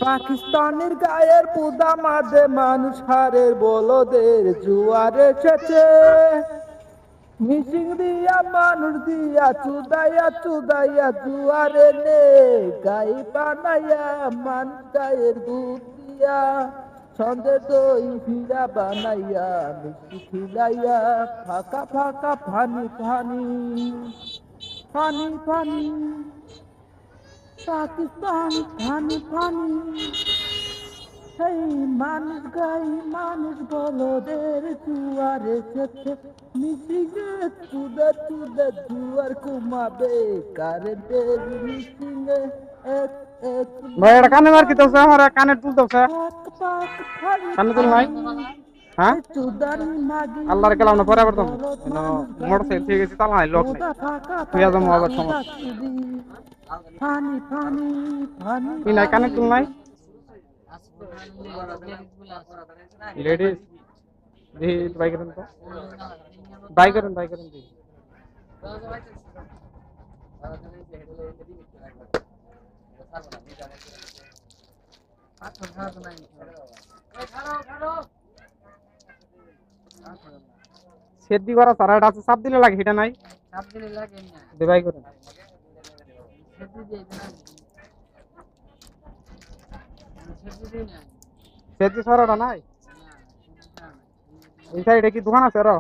পাকিস্তানের গায়ের পুদা মাঝে মানুষ হারের বলদের জুয়ার এসেছে। মিশিং দিয়া মানুষ দিয়া চুদাইয়া চুদাইয়া জুয়ারে নে গাই বানাইয়া মানুষ গায়ের দুধ দিয়া সন্ধ্যে দই ভিড়া বানাইয়া মিষ্টি খিলাইয়া ফাঁকা ফাঁকা funny funny funny funny Pakistan funny funny. সেই মানুষ গাই মানুষ বলদের জুয়ার এসেছে। মিশিংয়ে চুদে চুদে জুয়ার ঘুমাবে কারেন্টের মিশিংয়ে এক এক ভাই এটা কানে মার কি দছে আমার কানে তুল দছে পাক পাক ফানি কানে তুল নাই হ্যাঁ চুদানি মাগি আল্লাহর কালাম না পরে বর্তম বলদ নো মানুষ মোটরসাইকেল ঠিক আছে তালা নাই লক নাই চুদা ফাঁকা তুই আজ ফাঁকা মোবাইল চুদা সমস্যা চুদি ফানি ফানি ফানি তুই নাই কানে তুল নাই লেডিস জি বাই করেন তো বাই করেন জি সেদ্ধি করা সারাটা আছে সাপ দিলে লাগে এটা নাই চাপ দিলে লাগে না দে বাই করেন সেটি দিয়ে না সেটি দিয়ে না সেদ্ধি সারাটা নাই না এই সাইডে কি দোকান আছে আরো